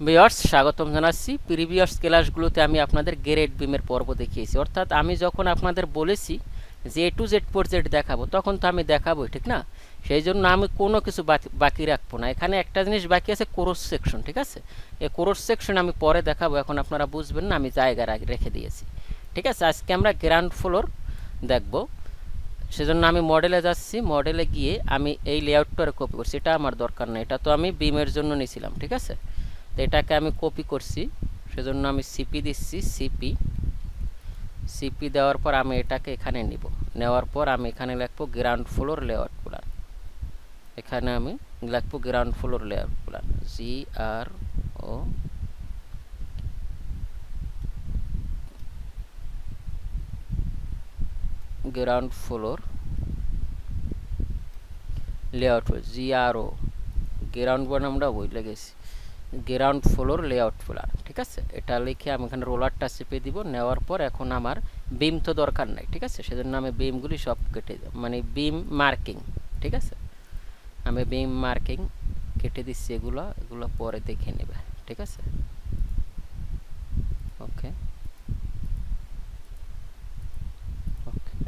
Viewers স্বাগতম জানাচ্ছি। Previous ক্লাসগুলোতে আমি আপনাদের গ্রেড বিমের পর্ব দেখিয়েছি, অর্থাৎ আমি যখন আপনাদের বলেছি যে এ টু জেড প্রজেক্ট দেখাবো তখন তো আমি দেখাবোই, ঠিক না? সেই জন্য আমি কোনো কিছু বাকি রাখবো না। এখানে একটা জিনিস বাকি আছে, ক্রস সেকশন, ঠিক আছে? এই ক্রস সেকশন আমি পরে দেখাবো, এখন আপনারা বুঝবেন না, আমি জায়গা রেখে দিয়েছি, ঠিক আছে? আজকে আমরা গ্রাউন্ড ফ্লোর দেখব, সেজন্য আমি মডেলে যাচ্ছি। মডেলে গিয়ে আমি এই লেআউটটা কপি করছি, এটা আমার দরকার নেই, এটা তো আমি বিমের জন্য নিয়েছিলাম, ঠিক আছে? তো এটাকে আমি কপি করছি, সেজন্য আমি সিপি দিচ্ছি। সিপি দেওয়ার পর আমি এটাকে এখানে নিব, নেওয়ার পর আমি এখানে লিখব গ্রাউন্ড ফ্লোর লেআউট প্ল্যান। এখানে আমি লিখব ground floor layout plan, GRO ground floor layout, GRO ground বন আমরা বলে গেছি, গ্রাউন্ড ফ্লোর লেআউট প্ল্যান, ঠিক আছে? এটা লিখে আমি এখানে রোলারটা চেপে দিব। নেওয়ার পর এখন আমার বিম তো দরকার নাই, ঠিক আছে? সেজন্য আমি বিমগুলি সব কেটে দেব, মানে বিম মার্কিং, ঠিক আছে? আমি বিম মার্কিং কেটে দিচ্ছি, এগুলো পরে দেখে নেবে, ঠিক আছে? ওকে,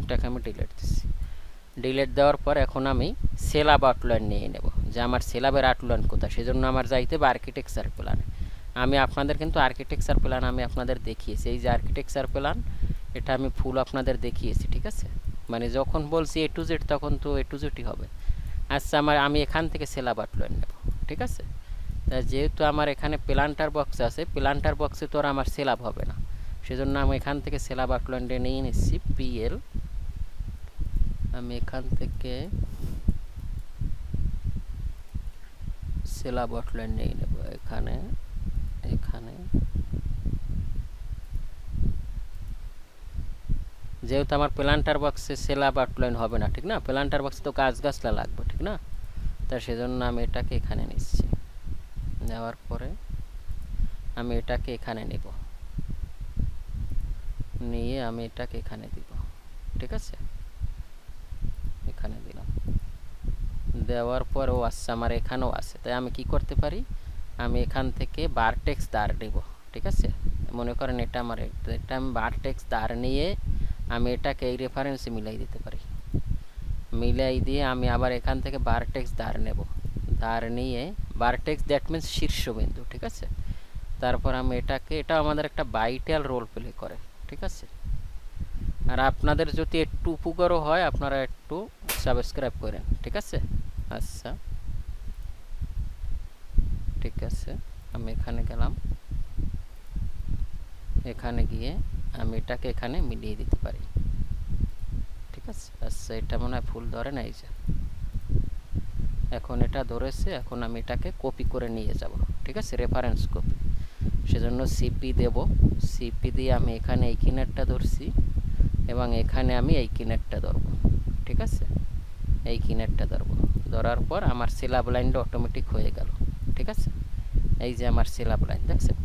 এটাকে আমি ডিলিট দিচ্ছি। ডিলিট দেওয়ার পর এখন আমি স্ল্যাব আউটলাইন নিয়ে নেব, যে আমার স্ল্যাবের আউটলাইন কোথায়, সেজন্য আমার যাইতে হবে আর্কিটেকচার প্ল্যানে। আমি আপনাদের কিন্তু আর্কিটেকচার প্ল্যান আমি আপনাদের দেখিয়েছি, এই যে আর্কিটেকচার প্ল্যান, এটা আমি ফুল আপনাদের দেখিয়েছি, ঠিক আছে? মানে যখন বলছি এ টু জেড তখন তো এ টু জেডই হবে। আচ্ছা, আমি এখান থেকে স্ল্যাব আউটলাইন নেব, ঠিক আছে? যেহেতু আমার এখানে প্ল্যান্টার বক্স আছে, প্ল্যান্টার বক্সে তো আর আমার স্ল্যাব হবে না, সেজন্য আমি এখান থেকে স্ল্যাব আউটলাইনটা নিয়ে নিচ্ছি। PL আমি এখান থেকে স্ল্যাব আউটলাইন নিয়ে নেব, এখানে যেহেতু আমার প্ল্যান্টার বক্সে স্ল্যাব আউটলাইন হবে না, ঠিক না? প্ল্যান্টার বক্সে তো গাছগাছলা লাগবে, ঠিক না? তা সেজন্য আমি এটাকে এখানে নিচ্ছি। নেওয়ার পরে আমি এটাকে এখানে নেব, নিয়ে আমি এটাকে এখানে দিব, ঠিক আছে? এখানে দিলাম, দেওয়ার পর ও আচ্ছা আমার এখানেও আছে, তাই আমি কি করতে পারি, আমি এখান থেকে ভার্টেক্স ধার নেব, ঠিক আছে? মনে করেন এটা আমার, এটা আমি ভার্টেক্স ধার নিয়ে আমি এটাকে এই রেফারেন্সে মিলাই দিতে পারি। মিলাই দিয়ে আমি আবার এখান থেকে ভার্টেক্স ধার নেব, ধার নিয়ে ভার্টেক্স দ্যাট মিন্স শীর্ষবিন্দু, ঠিক আছে? তারপর আমি এটাকে, এটা আমাদের একটা ভাইটাল রোল প্লে করে, ঠিক আছে? আর আপনাদের যদি একটু উপকার হয় আপনারা একটু সাবস্ক্রাইব করেন, ঠিক আছে? আচ্ছা, ঠিক আছে, আমি এখানে গেলাম, এখানে গিয়ে আমি এটাকে এখানে মিলিয়ে দিতে পারি, ঠিক আছে? আচ্ছা, এটা মনে হয় ফুল ধরে না, এই যে এখন এটা ধরেছে, এখন আমি এটাকে কপি করে নিয়ে যাব, ঠিক আছে? রেফারেন্স কপি, সেজন্য সিপি দেব। সিপি দিয়ে আমি এখানে এই কিনারটা ধরছি এবং এখানে আমি এই কিনারটা ধরবো, ঠিক আছে? এই কিনারটা ধরবো, ধরার পর আমার স্ল্যাব লাইনটা অটোমেটিক হয়ে গেল, ঠিক আছে? এই যে আমার স্ল্যাব লাইন দেখছেন,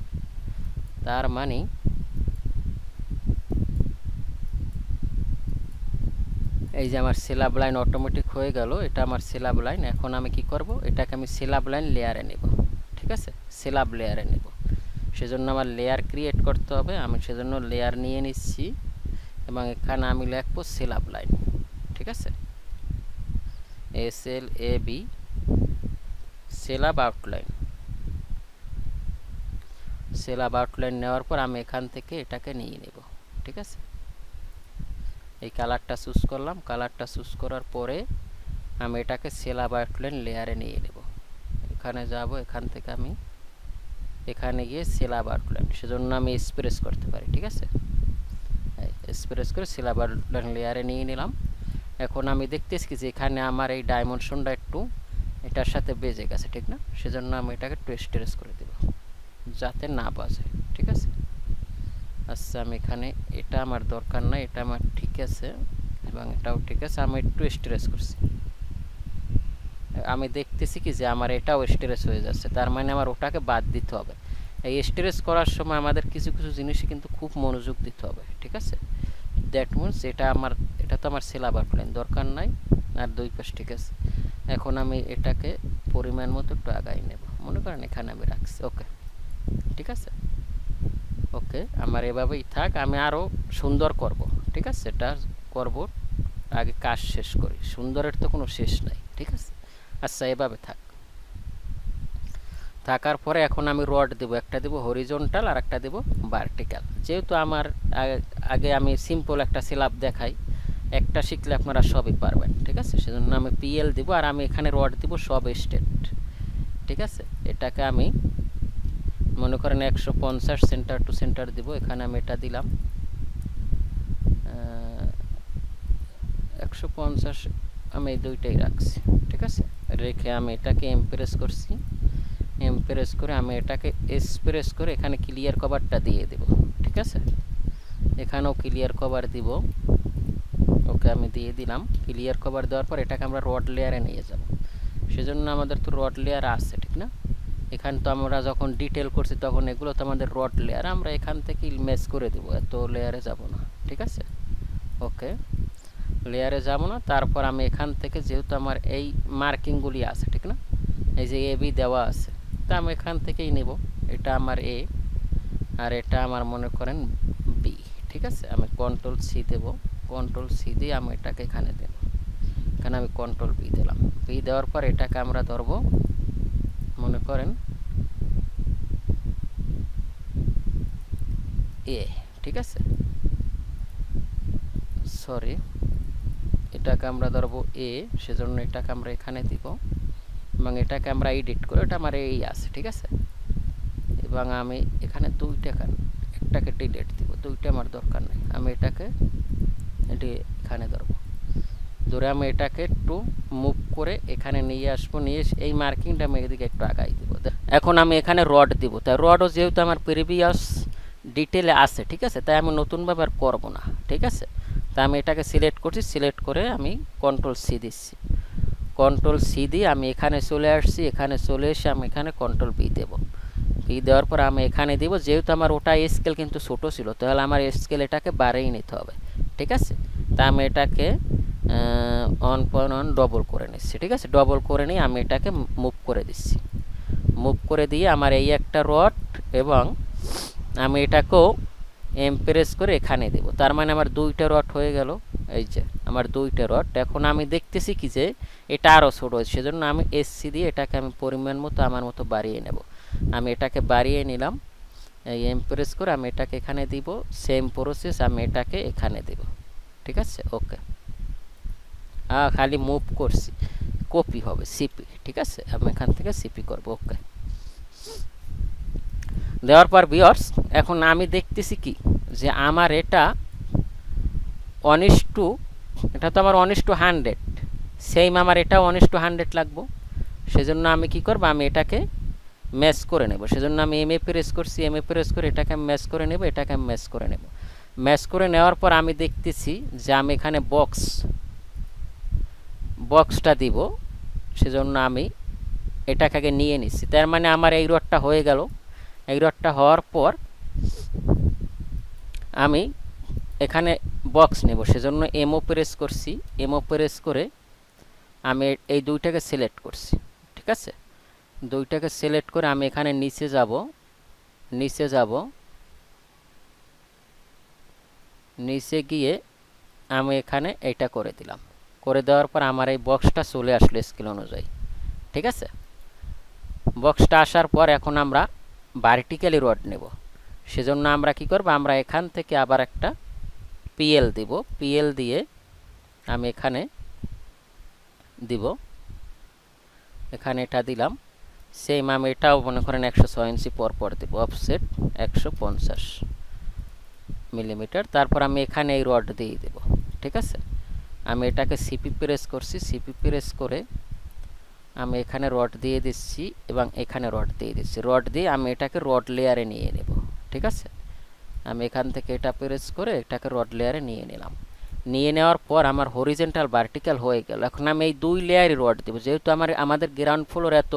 তার মানে এই যে আমার স্ল্যাব লাইন অটোমেটিক হয়ে গেল, এটা আমার স্ল্যাব লাইন। এখন আমি কি করব, এটাকে আমি স্ল্যাব লাইন লেয়ারে নেব, ঠিক আছে? স্ল্যাব লেয়ারে নেব, সেজন্য আমার লেয়ার ক্রিয়েট করতে হবে। আমি সেজন্য লেয়ার নিয়ে নিচ্ছি এবং এখানে আমি লিখব স্ল্যাব লাইন, ঠিক আছে? SLAB slab outline. Slab outline নেওয়ার পর আমি এখান থেকে এটাকে নিয়ে নেব, ঠিক আছে? এই কালারটা চুজ করলাম, কালারটা চুজ করার পরে আমি এটাকে স্ল্যাব আউটলাইন লেয়ারে নিয়ে নেব। এখানে যাব, এখান থেকে আমি এখানে গিয়ে স্ল্যাব আউটলাইন, সেজন্য আমি স্প্রেস করতে পারি, ঠিক আছে? স্প্রেস করে স্ল্যাব আউটলাইন লেয়ারে নিয়ে নিলাম। এখন আমি দেখতেছি যে এখানে আমার এই ডাইমেনশনটা একটু এটার সাথে বেজে গেছে, ঠিক না? সেজন্য আমি এটাকে একটু স্ট্রেস করে দেব যাতে না বাজে, ঠিক আছে? আচ্ছা, আমি এখানে, এটা আমার দরকার নাই, এটা আমার ঠিক আছে এবং এটাও ঠিক আছে, আমি একটু স্ট্রেস করছি। আমি দেখতেছি কি যে আমার এটাও স্ট্রেস হয়ে যাচ্ছে, তার মানে আমার ওটাকে বাদ দিতে হবে। এই স্ট্রেস করার সময় আমাদের কিছু কিছু জিনিসে কিন্তু খুব মনোযোগ দিতে হবে, ঠিক আছে? দ্যাট মিনস এটা তো আমার স্ল্যাব আউটলাইন দরকার নাই, আর দুই পাশ ঠিক আছে। এখন আমি এটাকে পরিমাণ মতো একটু আগাই নেব, মনে করেন এখানে আমি রাখছি, ওকে। ঠিক আছে। ওকে, আমার এভাবেই থাক, আমি আরও সুন্দর করব। ঠিক আছে, এটা করব, আগে কাজ শেষ করি, সুন্দরের তো কোনো শেষ নাই। ঠিক আছে, আচ্ছা এভাবে থাক। থাকার পরে এখন আমি রড দেব, একটা দেব হরিজন্টাল আর একটা দেব ভার্টিক্যাল। যেহেতু আমার আগে আমি সিম্পল একটা স্ল্যাব দেখাই, একটা শিখলে আপনারা সবই পারবেন। ঠিক আছে, সেজন্য আমি পিএল দিব, আর আমি এখানে রড দিব সব স্টেট। ঠিক আছে, এটাকে আমি মনে করেন 150 সেন্টার টু সেন্টার দিব। এখানে আমি এটা দিলাম 150, আমি এই দুইটাই রাখছি। ঠিক আছে, রেখে আমি এটাকে এমপ্রেস করছি, এমপ্রেস করে আমি এটাকে এক্সপ্রেস করে এখানে ক্লিয়ার কভারটা দিয়ে দেব। ঠিক আছে, এখানেও ক্লিয়ার কভার দিব। ওকে, আমি দিয়ে দিলাম। ক্লিয়ার কভার দেওয়ার পর এটাকে আমরা রড লেয়ারে নিয়ে যাব। সেজন্য আমাদের তো রড লেয়ার আছে, ঠিক না? এখানে তো আমরা যখন ডিটেল করছি তখন এগুলো তো আমাদের রড লেয়ার, আমরা এখান থেকে ম্যাচ করে দেব, এত লেয়ারে যাব না। ঠিক আছে, ওকে, লেয়ারে যাব না। তারপর আমি এখান থেকে যেহেতু আমার এই মার্কিংগুলি আছে, ঠিক না, এই যে এ বি দেওয়া আছে, তা আমি এখান থেকেই নেব। এটা আমার এ আর এটা আমার মনে করেন বি। ঠিক আছে, আমি কন্ট্রোল সি দেব, কন্ট্রোল সি দিয়ে আমি এটাকে এখানে দেব। এখানে আমি কন্ট্রোল বি দিলাম। বি দেওয়ার পর এটাকে আমরা ধরবো মনে করেন এ। ঠিক আছে, সরি, এটাকে আমরা ধরবো এ, সেজন্য এটাকে আমরা এখানে দিব এবং এটাকে আমরা এডিট করে, এটা আমার এই আছে। ঠিক আছে, এবং আমি এখানে একটাকে ডিলিট দিব, দুইটা আমার দরকার নেই। আমি এটাকে এখানে ধরবো, ধরে আমি এটাকে একটু মুভ করে এখানে নিয়ে আসবো, নিয়ে এই মার্কিংটা আমি এদিকে একটু আগাই দিব। এখন আমি এখানে রড দিব, তাই রডও যেহেতু আমার প্রিভিয়াস ডিটেলে আছে, ঠিক আছে, তাই আমি নতুনভাবে আর করবো না। ঠিক আছে, তাই আমি এটাকে সিলেক্ট করছি, সিলেক্ট করে আমি কন্ট্রোল সি দিচ্ছি। কন্ট্রোল সি দিয়ে আমি এখানে চলে আসছি, এখানে চলে এসে আমি এখানে কন্ট্রোল বি দেবো। বি দেওয়ার পর আমি এখানে দিব, যেহেতু আমার ওটা স্কেল কিন্তু ছোটো ছিল, তাহলে আমার স্কেল এটাকে বাড়িয়ে নিতে হবে। ঠিক আছে, তা আমি এটাকে 1.1 ডবল করে নিচ্ছি। ঠিক আছে, ডবল করে নিয়ে আমি এটাকে মুভ করে দিচ্ছি। মুভ করে দিয়ে আমার এই একটা রড এবং আমি এটাকেও এমপ্রেস করে এখানে দেব। তার মানে আমার দুইটা রড হয়ে গেল। এই যে আমার দুইটা রড। এখন আমি দেখতেছি কি যে এটা আরও ছোটো, সেজন্য আমি এসসি দিয়ে এটাকে আমি পরিমাণ মতো আমার মতো বাড়িয়ে নেব। আমি এটাকে বাড়িয়ে নিলাম, এই এমপ্রেস করে আমি এটাকে এখানে দিব। সেম প্রসেস আমি এটাকে এখানে দেব। ঠিক আছে, ওকে, খালি মুভ করছি, কপি হবে সিপি। ঠিক আছে, আমি এখান থেকে সিপি করব। ওকে, দেওয়ার পর ভিউয়ার্স এখন আমি দেখতেছি কি যে আমার এটা 1:, এটা তো আমার 1:100, সেম আমার এটা 1:100 লাগবো। সেজন্য আমি কি করব, আমি এটাকে ম্যাচ করে নেব। সেজন্য আমি এম এ প্রেস করছি, এম এ প্রেস করে এটাকে আমি ম্যাচ করে নেব, এটাকে আমি ম্যাচ করে নেব। ম্যাচ করে নেওয়ার পর আমি দেখতেছি যে আমি এখানে বক্সটা দিব, সেজন্য আমি এটাকে আগে নিয়ে নিচ্ছি। তার মানে আমার এই রডটা হয়ে গেল। এই রডটা হওয়ার পর আমি এখানে বক্স নেব, সেজন্য এমও প্রেস করছি, এমও প্রেস করে আমি এই দুইটাকে সিলেক্ট করছি। ঠিক আছে, দুইটাকে সিলেক্ট করে আমি এখানে নিচে যাব, নিচে গিয়ে আমি এখানে এইটা করে দিলাম। করে দেওয়ার পর আমার এই বক্সটা চলে আসলো স্কেল অনুযায়ী। ঠিক আছে, বক্সটা আসার পর এখন আমরা ভার্টিক্যালি রড নেব। সেজন্য আমরা কি করব, আমরা এখান থেকে আবার একটা পিএল দিব। পিএল দিয়ে আমি এখানে দিব, এখানে এটা দিলাম। সেম আমি এটাও মনে করেন 106 ইঞ্চি পর দেব, অফসেট 150 মিলিমিটার। তারপর আমি এখানে এই রড দিয়ে দেব। ঠিক আছে, আমি এটাকে সিপি প্রেস করছি, সিপি প্রেস করে আমি এখানে রড দিয়ে দিচ্ছি এবং এখানে রড দিয়ে দিচ্ছি। রড দিয়ে আমি এটাকে রড লেয়ারে নিয়ে নেব। ঠিক আছে, আমি এখান থেকে এটা প্রেস করে এটাকে রড লেয়ারে নিয়ে নিলাম। নিয়ে নেওয়ার পর আমার হরিজন্টাল ভার্টিক্যাল হয়ে গেল। এখন আমি এই দুই লেয়ারে রড দেব, যেহেতু আমাদের গ্রাউন্ড ফ্লোর এত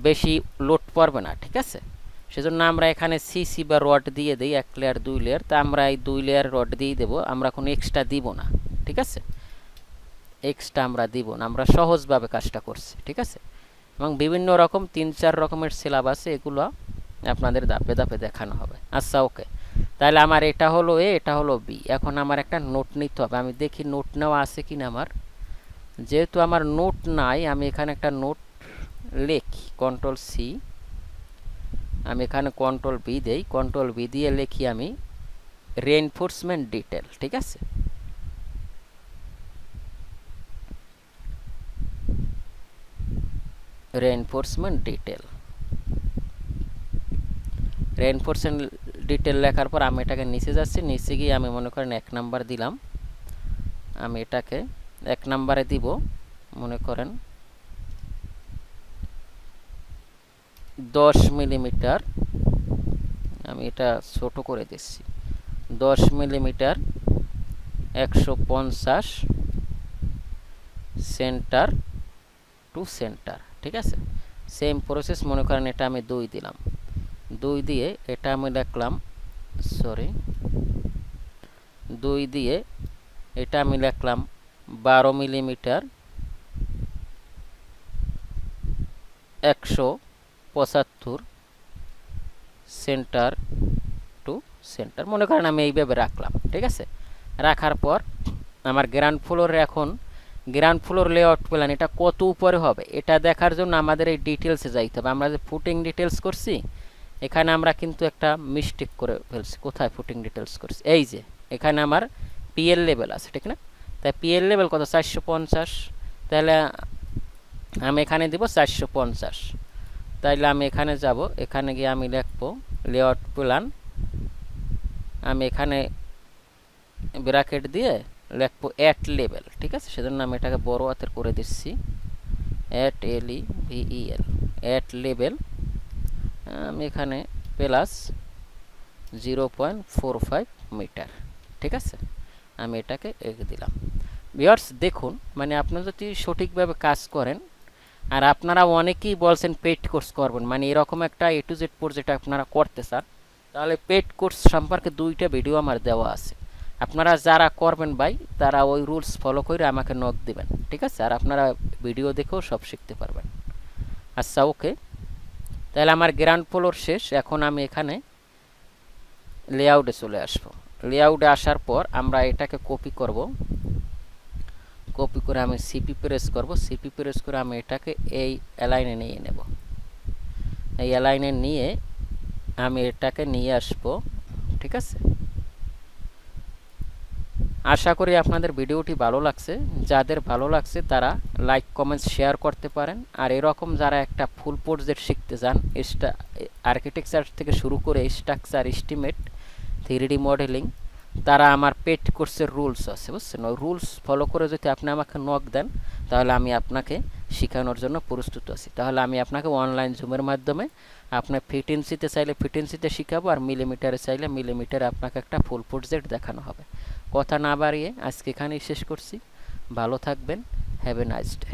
বেশি লোড পড়বে না। ঠিক আছে, সেজন্য আমরা এখানে সিসি বা রড দিয়ে দিই, 1 লেয়ার 2 লেয়ার। তা আমরা এই 2 লেয়ার রড দিয়ে দেবো, আমরা কোনো এক্সট্রা দিব না। ঠিক আছে, এক্সট্রা আমরা দিব না, আমরা সহজভাবে কাজটা করছি। ঠিক আছে, এবং বিভিন্ন রকম 3-4 রকমের স্ল্যাব আছে, এগুলো আপনাদের ধাপে ধাপে দেখানো হবে। আচ্ছা ওকে, তাহলে আমার এটা হলো এ, এটা হলো বি। এখন আমার একটা নোট নিতে হবে। আমি দেখি নোট নেওয়া আছে কিনা আমার। যেহেতু আমার নোট নাই, আমি এখানে একটা নোট লিখি, কন্ট্রোল সি। আমি এখানে কন্ট্রোল বি দেই, কন্ট্রোল বি দিয়ে লিখি আমি রেইনফোর্সমেন্ট ডিটেল। ঠিক আছে, রেইনফোর্সমেন্ট ডিটেল। রেইনফোর্সমেন্ট ডিটেল লেখার পর আমি এটাকে নিচে যাচ্ছি, নিচে গিয়ে আমি মনে করেন 1 নাম্বার দিলাম। আমি এটাকে 1 নাম্বারে দিব, মনে করেন 10 মিলিমিটার। আমি এটা ছোট করে দিচ্ছি, 10 মিলিমিটার 150 সেন্টার টু সেন্টার। ঠিক আছে, সেম প্রসেস। মনে করেন এটা আমি 2 দিলাম, 2 দিয়ে এটা আমি লিখলাম, সরি 2 দিয়ে এটা আমি লিখলাম 12 মিলিমিটার 175 সেন্টার টু সেন্টার। মনে করেন আমি এইভাবে রাখলাম। ঠিক আছে, রাখার পর আমার গ্রাউন্ড ফ্লোরে, এখন গ্রাউন্ড ফ্লোর লেআউট প্ল্যান এটা কত উপরে হবে এটা দেখার জন্য আমাদের এই ডিটেলসে যাইতে হবে। আমরা যে ফুটিং ডিটেলস করছি, এখানে আমরা কিন্তু একটা মিস্টেক করে ফেলছি। কোথায় ফুটিং ডিটেলস করছি? এই যে এখানে আমার পিএল লেভেল আছে, ঠিক না? তাই পিএল লেভেল কত? 450। তাহলে আমি এখানে দিব 450। তাইলে আমি এখানে যাব, এখানে গিয়ে আমি লিখব লেআউট প্ল্যান। আমি এখানে ব্র্যাকেট দিয়ে লিখব অ্যাট লেভেল। ঠিক আছে, সেজন্য আমি এটাকে বড় হাতের করে দিচ্ছি, অ্যাট LEVEL, অ্যাট লেভেল। আমি এখানে প্লাস 0.45 মিটার। ঠিক আছে, আমি এটাকে এঁকে দিলাম। ভিউয়ার্স দেখুন, মানে আপনারা যদি সঠিকভাবে কাজ করেন, আর আপনারা অনেকেই বলছেন পেইড কোর্স করবেন, মানে এরকম একটা A to Z প্রজেক্ট আপনারা করতে চান, তাহলে পেইড কোর্স সম্পর্কে 2টা ভিডিও আমার দেওয়া আছে। আপনারা যারা করবেন ভাই, তারা ওই রুলস ফলো করে আমাকে নক দিবেন। ঠিক আছে, আর আপনারা ভিডিও দেখেও সব শিখতে পারবেন। আচ্ছা ওকে, তাহলে আমার গ্রাউন্ড ফ্লোর শেষ। এখন আমি এখানে লেআউটে চলে আসব। লেআউটে আসার পর আমরা এটাকে কপি করব, কপি করে আমি সিপি প্রেস করব। সিপি প্রেস করে আমি এটাকে এই অ্যালাইনে নিয়ে নেব। এই অ্যালাইনে নিয়ে আমি এটাকে নিয়ে আসব। ঠিক আছে, আশা করি আপনাদের ভিডিওটি ভালো লাগছে। যাদের ভালো লাগছে তারা লাইক কমেন্টস শেয়ার করতে পারেন। আর এরকম যারা একটা ফুল প্রজেক্ট শিখতে চান, আর্কিটেকচার থেকে শুরু করে স্ট্রাকচার, এস্টিমেট, 3D মডেলিং, তারা আমার পেড কোর্সের রুলস আছে, বুঝছেন? ওই রুলস ফলো করে যদি আপনি আমাকে নক দেন, তাহলে আমি আপনাকে শেখানোর জন্য প্রস্তুত আছি। তাহলে আমি আপনাকে অনলাইন জুমের মাধ্যমে আপনার ফিটেন্সিতে চাইলে ফিটেন্সিতে শিখাবো, আর মিলিমিটারে চাইলে মিলিমিটারে আপনাকে একটা ফুল প্রজেক্ট দেখানো হবে। কথা না বাড়িয়ে আজকে এখানেই শেষ করছি। ভালো থাকবেন। Have a nice day.